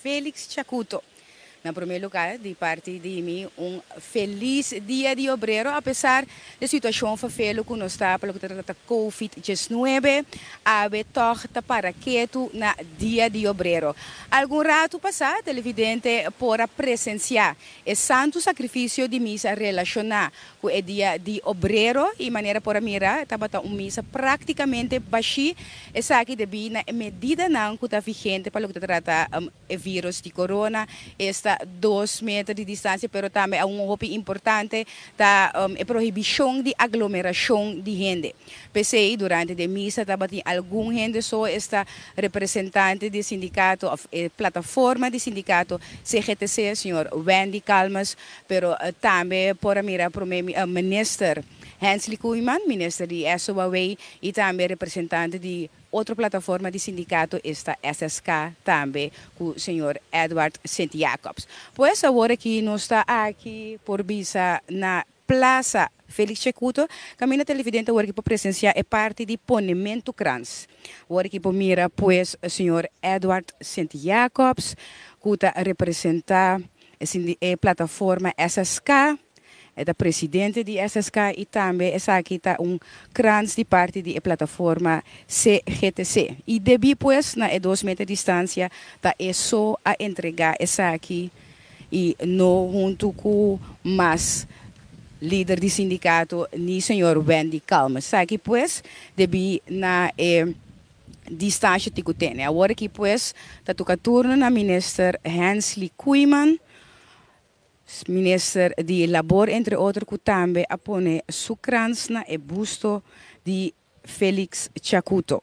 Félix Chacuto. Na primeiro lugar, de parte de mim, feliz dia de obreiro, apesar da situação fafelo que nós está pelo que trata Covid-19, abe torta para quieto na dia de obreiro. Algum rato passado, televidente para presenciar o santo sacrifício de missa relacionar com o dia de obreiro e maneira para mirar, estava missa praticamente baixi, essa aqui de na medida não que está vigente para o que trata o vírus de corona, esta 2 metros de distância, pero também é hopi importante da proibição de aglomeração de gente. Pensei durante a missa estava algum gente só esta representante do sindicato, plataforma de sindicato CGTC, senhor Wendy Calmas, pero também por mirar para o ministro Hensley Koeman, ministro de SOAW, e também representante de outra plataforma de sindicato, esta SSK, também com o senhor Edward St. Jacobs. Pois agora que nós está aqui por visa na Plaza Félix Chacuto, caminho televidente agora que para presenciar é parte de Ponimento Krans. Agora que para mira, pois, o senhor Edward St. Jacobs, que está representar a plataforma SSK, é da presidente de SSK e também essa aqui está crans de parte da plataforma CGTC. E debi pues na 2 metros de distância tá é só a entregar essa aqui e no junto com mais líder de sindicato ni senhor Wendy Calmas. Essa aqui pues debi na distância que tem. Agora aqui pues tá toca turno na minister Hensley Koeman, ministro de Labor, entre outros, que também apone su krans na e busto de Félix Chacuto.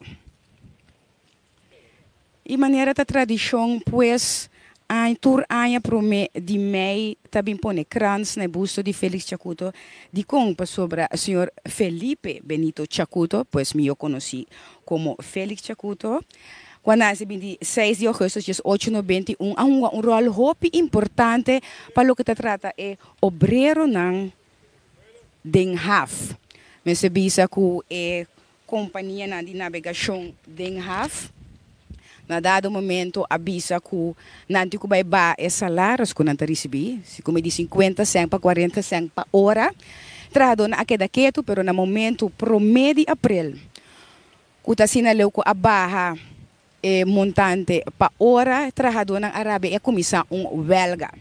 E maneira da tradição, pois, a tur aia prome de mei também pone krans na busto de Félix Chacuto, de compa sobre o senhor Felipe Benito Chacuto, pois me eu conheci como Félix Chacuto. Quando nasce 26 de agosto de 1891, há um rol hopi importante para o que se trata é obreiro ng Den Haag. Mas se bisa que é companhia de navegação Den Haag, na dado momento avisa que nanti ko vai ba é salários que não recebi, se como de 50 cent para 40 cent para hora, trado na aquela quieto, pero na momento promedio abril, que tá sinaleu que a barra montante para hora trabalhador na Arábia é começar belga.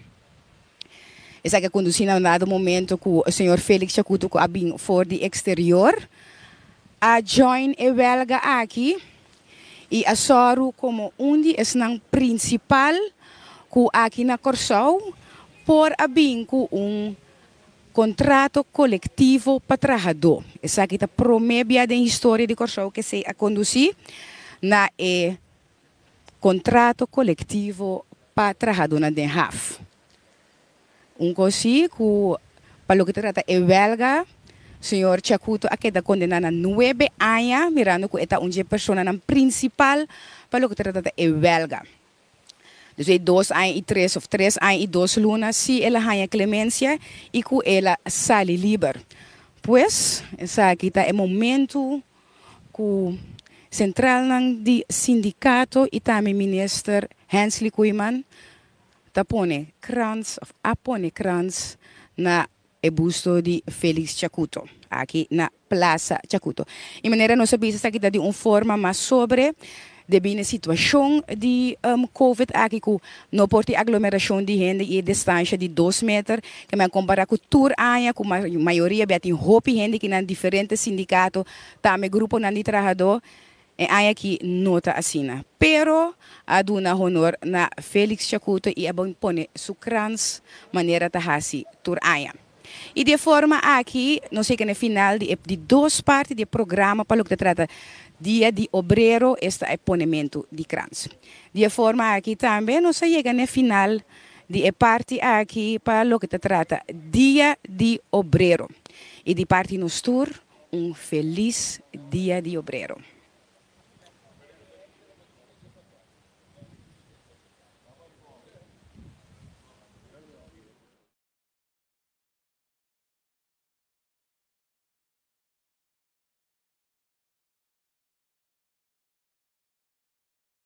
Essa que conduzindo no dado momento que o senhor Félix Chacuto que abin for de exterior a join e belga aqui e a soru como onde é não principal que aqui na Corsau por abin com contrato coletivo para trabalhador. Essa aqui está promébia da história de Corsau que se a conduzir na contrato coletivo para trabalhador na Den Haag. Coisa que, para o que trata é belga, o senhor Chacuto aqui está condenado a 9 anos, mirando que é uma pessoa principal para o que trata é belga. Dus 2 anos e 3 ou 3 anos e 2 lunas, se ela ganha clemência e que ela sai livre. Pois, essa aqui está é momento que central de sindicato e também minister Hensley Koeman apone krans na busto de Félix Chacuto, aqui na Plaza Chacuto. E maneira nós sabemos aqui de uma forma mais sobre a situação de Covid aqui que não pode aglomeração de gente e distância de 2 metros, que me comparar com tour aia, com a maioria tem hopi gente que na diferentes sindicatos, também grupo de trabalhador. Aí aqui nota assina. Pero a duna honor na Félix Chacuto e a bom pone su krans maneira ta hasi tur aya. E de forma aqui, não sei que no final de 2 partes do programa para o que trata dia de obreiro, este é ponemento de krans. De forma aqui também, não sei que no final de parte aqui para o que trata dia de obreiro. E de parte nos tur, feliz dia de obreiro.